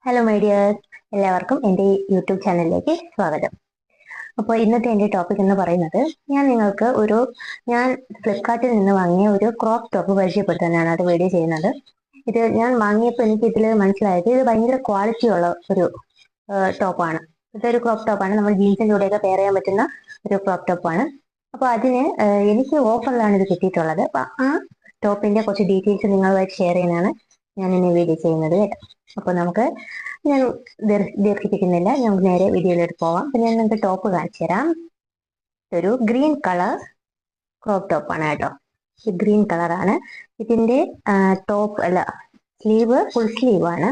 Hello my dears, എല്ലാവർക്കും എൻ്റെ YouTube ചാനലിലേക്ക് സ്വാഗതം. അപ്പോൾ ഇന്നത്തെ എൻ്റെ ടോപ്പിക് എന്ന് പറയുന്നത് ഞാൻ ഫ്ലിപ്കാർട്ടിൽ നിന്ന് വാങ്ങിയ ഒരു ക്രോപ്പ് ടോപ്പ് പരിചയപ്പെടുത്താനാണ് അത് വീഡിയോ ചെയ്യുന്നത്. ഇത് ഞാൻ വാങ്ങിയപ്പോൾ എനിക്ക് ഇതിൽ മനസ്സിലായത് ഇത് ഭയങ്കര ക്വാളിറ്റി ഉള്ള ഒരു ടോപ്പാണ്. ഇതൊരു ക്രോപ്പ് ടോപ്പാണ്, നമ്മൾ ജീൻസിൻ്റെ കൂടെയൊക്കെ പെയർ ചെയ്യാൻ പറ്റുന്ന ഒരു ക്രോപ്പ് ടോപ്പാണ്. അപ്പോൾ എനിക്ക് ഓഫറിലാണ് ഇത് കിട്ടിയിട്ടുള്ളത്. അപ്പോൾ ആ ടോപ്പിൻ്റെ കുറച്ച് ഡീറ്റെയിൽസ് നിങ്ങളുമായിട്ട് ഷെയർ ചെയ്യാനാണ് ഞാൻ ഇന്ന് വീഡിയോ ചെയ്യുന്നത് കേട്ടോ. അപ്പോൾ ഞാൻ ദീർഘിപ്പിക്കുന്നില്ല, നമുക്ക് നേരെ വീഡിയോയിലോട്ട് പോവാം. പിന്നെ ഞാൻ നിങ്ങൾക്ക് ടോപ്പ് കാണിച്ചു തരാം. ഇതൊരു ഗ്രീൻ കളർ ക്രോപ്പ് ടോപ്പാണ് കേട്ടോ. ഗ്രീൻ കളറാണ് ഇതിൻ്റെ ടോപ്പ് അല്ല സ്ലീവ്, ഫുൾ സ്ലീവ് ആണ്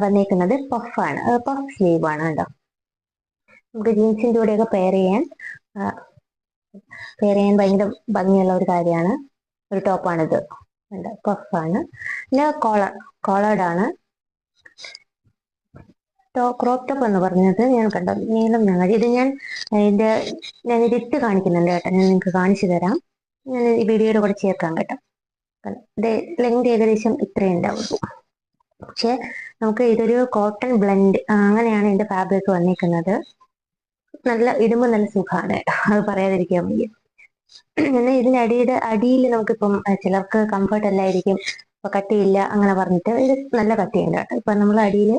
വന്നേക്കുന്നത്. പഫ് സ്ലീവ് ആണ് കേട്ടോ. നമുക്ക് ജീൻസിൻ്റെ കൂടെയൊക്കെ പെയർ ചെയ്യാൻ ഭയങ്കര ഭംഗിയുള്ള ഒരു കാര്യമാണ്. ഒരു ടോപ്പാണിത്, പഫാണ്. പിന്നെ കോളേർഡാണ്. ക്രോപ്പ് ടോപ്പ് എന്ന് പറഞ്ഞത് ഞാൻ കണ്ടോ നീളം ഞങ്ങൾ ഇത് ഞാനിത് ഇട്ട് കാണിക്കുന്നുണ്ട് കേട്ടോ. ഞാൻ നിങ്ങൾക്ക് കാണിച്ചു തരാം. ഞാൻ ഈ വീഡിയോയുടെ കൂടെ ചേർക്കാം കേട്ടോ. ഇത് ലെങ്ത് ഏകദേശം ഇത്രയും ഉണ്ടാവുള്ളൂ. പക്ഷെ നമുക്ക് ഇതൊരു കോട്ടൺ ബ്ലെൻഡ് അങ്ങനെയാണ് ഇതിന്റെ ഫാബ്രിക് വന്നിരിക്കുന്നത്. ഇടുമ്പോൾ നല്ല സുഖമാണ് കേട്ടോ, അത് പറയാതിരിക്കാൻ വയ്യ. എന്നാൽ ഇതിന്റെ അടിയിൽ നമുക്കിപ്പം ചിലർക്ക് കംഫർട്ട് അല്ലായിരിക്കും, ഇപ്പൊ കട്ടിയില്ല അങ്ങനെ പറഞ്ഞിട്ട് ഇത് നല്ല കട്ടിയുണ്ട് കേട്ടോ. ഇപ്പൊ നമ്മൾ അടിയിൽ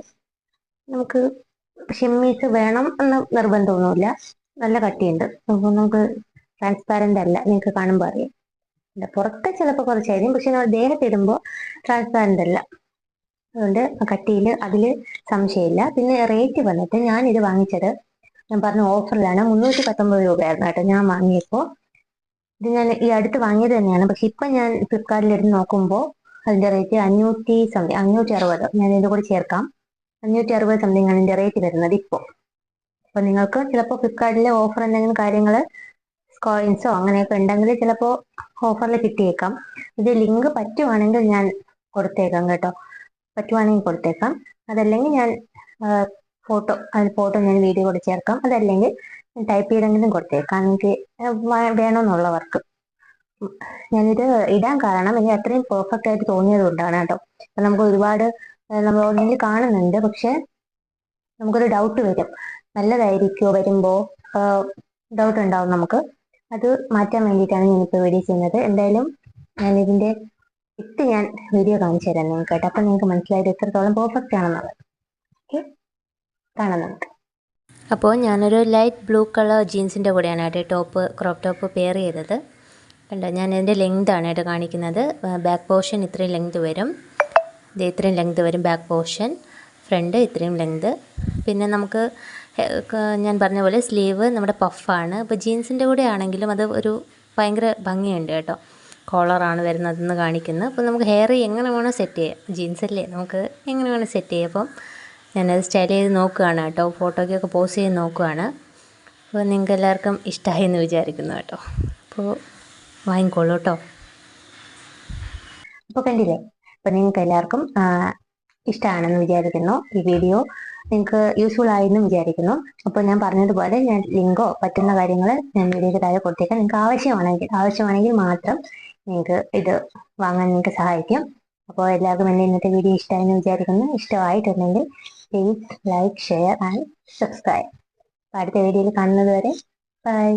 നമുക്ക് ഷിമ്മീസ് വേണം എന്ന നിർബന്ധമൊന്നുമില്ല, നല്ല കട്ടിയുണ്ട്. അപ്പോൾ നമുക്ക് ട്രാൻസ്പാരന്റ് അല്ല, നിങ്ങൾക്ക് കാണുമ്പോൾ അറിയാം. പുറത്ത് ചിലപ്പോൾ കുറച്ചായിരിക്കും, പക്ഷെ നമ്മൾ ദേഹത്തിടുമ്പോൾ ട്രാൻസ്പാരന്റ് അല്ല. അതുകൊണ്ട് കട്ടിയിൽ അതിൽ സംശയമില്ല. പിന്നെ റേറ്റ് വന്നിട്ട് ഞാനിത് വാങ്ങിച്ചത് ഞാൻ പറഞ്ഞ ഓഫറിലാണ്. 319 രൂപയായിരുന്നു കേട്ടോ ഞാൻ വാങ്ങിയപ്പോൾ. ഇത് ഞാൻ ഈ അടുത്ത് വാങ്ങിയത് തന്നെയാണ്, പക്ഷെ ഇപ്പം ഞാൻ ഫ്ലിപ്കാർട്ടിൽ എടുത്ത് നോക്കുമ്പോൾ അതിന്റെ റേറ്റ് 560. ഞാൻ ഇതിന്റെ കൂടെ ചേർക്കാം. 560 സംതിങ് ആണ് ഇതിന്റെ റേറ്റ് വരുന്നത് ഇപ്പോൾ. അപ്പൊ നിങ്ങൾക്ക് ചിലപ്പോൾ ഫ്ലിപ്കാർട്ടിലെ ഓഫർ എന്തെങ്കിലും കാര്യങ്ങൾ കോയിൻസോ അങ്ങനെയൊക്കെ ഉണ്ടെങ്കിൽ ചിലപ്പോൾ ഓഫറിൽ കിട്ടിയേക്കാം. ഇത് ലിങ്ക് പറ്റുവാണെങ്കിൽ ഞാൻ കൊടുത്തേക്കാം കേട്ടോ, പറ്റുവാണെങ്കിൽ കൊടുത്തേക്കാം. അതല്ലെങ്കിൽ ഞാൻ ഫോട്ടോ ഞാൻ വീഡിയോ കൂടെ ചേർക്കാം. അതല്ലെങ്കിൽ ടൈപ്പ് ചെയ്തെങ്കിലും കൊടുത്തേക്കാം നിങ്ങൾക്ക് വേണമെന്നുള്ളവർക്ക്. ഞാനിത് ഇടാൻ കാരണം എനിക്ക് അത്രയും പെർഫെക്റ്റ് ആയിട്ട് തോന്നിയത് കൊണ്ടാണ് കേട്ടോ. അപ്പൊ നമുക്ക് ഒരുപാട് നമ്മൾ ഓൺലൈനിൽ കാണുന്നുണ്ട്, പക്ഷെ നമുക്കൊരു ഡൗട്ട് വരും, നല്ലതായിരിക്കുമോ വരുമ്പോ ഡൗട്ട് ഉണ്ടാവും നമുക്ക്. അത് മാറ്റാൻ വേണ്ടിയിട്ടാണ് ഞാനിപ്പോൾ വീഡിയോ ചെയ്യുന്നത്. എന്തായാലും ഞാനിതിന്റെ ഞാൻ വീഡിയോ കാണിച്ചു തരാം നിങ്ങൾക്ക് കേട്ടോ. അപ്പൊ നിങ്ങൾക്ക് മനസ്സിലായത് എത്രത്തോളം പെർഫെക്റ്റ് ആണെന്നുള്ളത്. ഓക്കെ, കാണാം നമുക്ക്. അപ്പോൾ ഞാനൊരു ലൈറ്റ് ബ്ലൂ കളർ ജീൻസിൻ്റെ കൂടെയാണ് കേട്ടോ ക്രോപ്പ് ടോപ്പ് പെയർ ചെയ്തത്. കണ്ടോ, ഞാൻ ഇതിൻ്റെ ലെങ്താണ് കേട്ടോ കാണിക്കുന്നത്. ബാക്ക് പോർഷൻ ഇത്രയും ലെങ്ത് വരും, ഇത് ഇത്രയും ലെങ്ത് വരും ബാക്ക് പോർഷൻ. ഫ്രണ്ട് ഇത്രയും ലെങ്ത്. പിന്നെ നമുക്ക് ഞാൻ പറഞ്ഞ പോലെ സ്ലീവ് നമ്മുടെ പഫാണ്. അപ്പോൾ ജീൻസിൻ്റെ കൂടെ ആണെങ്കിലും അത് ഒരു ഭയങ്കര ഭംഗിയുണ്ട് കേട്ടോ. കോളറാണ് വരുന്നതെന്ന് കാണിക്കുന്നത്. അപ്പോൾ നമുക്ക് ഹെയർ എങ്ങനെ വേണോ സെറ്റ് ചെയ്യാം, ജീൻസല്ലേ, നമുക്ക് എങ്ങനെ വേണോ സെറ്റ് ചെയ്യാം. അപ്പം ഞാനത് സ്റ്റൈൽ ചെയ്ത് നോക്കുകയാണ് കേട്ടോ, ഫോട്ടോയ്ക്കൊക്കെ പോസ്റ്റ് ചെയ്ത് നോക്കുകയാണ്. അപ്പോൾ നിങ്ങൾക്ക് എല്ലാവർക്കും ഇഷ്ടമായി എന്ന് വിചാരിക്കുന്നു കേട്ടോ. അപ്പോൾ വാങ്ങിക്കോളൂ കേട്ടോ. അപ്പോൾ കണ്ടില്ലേ, അപ്പോൾ നിങ്ങൾക്ക് എല്ലാവർക്കും ഇഷ്ടമാണെന്ന് വിചാരിക്കുന്നു. ഈ വീഡിയോ നിങ്ങൾക്ക് യൂസ്ഫുൾ ആയെന്ന് വിചാരിക്കുന്നു. അപ്പോൾ ഞാൻ പറഞ്ഞതുപോലെ ഞാൻ ലിങ്കോ പറ്റുന്ന കാര്യങ്ങൾ ഞാൻ വീഡിയോയ്ക്ക് താഴെ കൊടുത്തേക്കാം. നിങ്ങൾക്ക് ആവശ്യമാണെങ്കിൽ മാത്രം നിങ്ങൾക്ക് ഇത് വാങ്ങാൻ നിങ്ങൾക്ക് സഹായിക്കും. അപ്പോൾ എല്ലാവർക്കും എൻ്റെ ഇന്നത്തെ വീഡിയോ ഇഷ്ടമായെന്ന് വിചാരിക്കുന്നു. ഇഷ്ടമായിട്ടുണ്ടെങ്കിൽ please like, share and subscribe. അടുത്ത വീഡിയോയിൽ കാണുന്നത് വരെ ബൈ.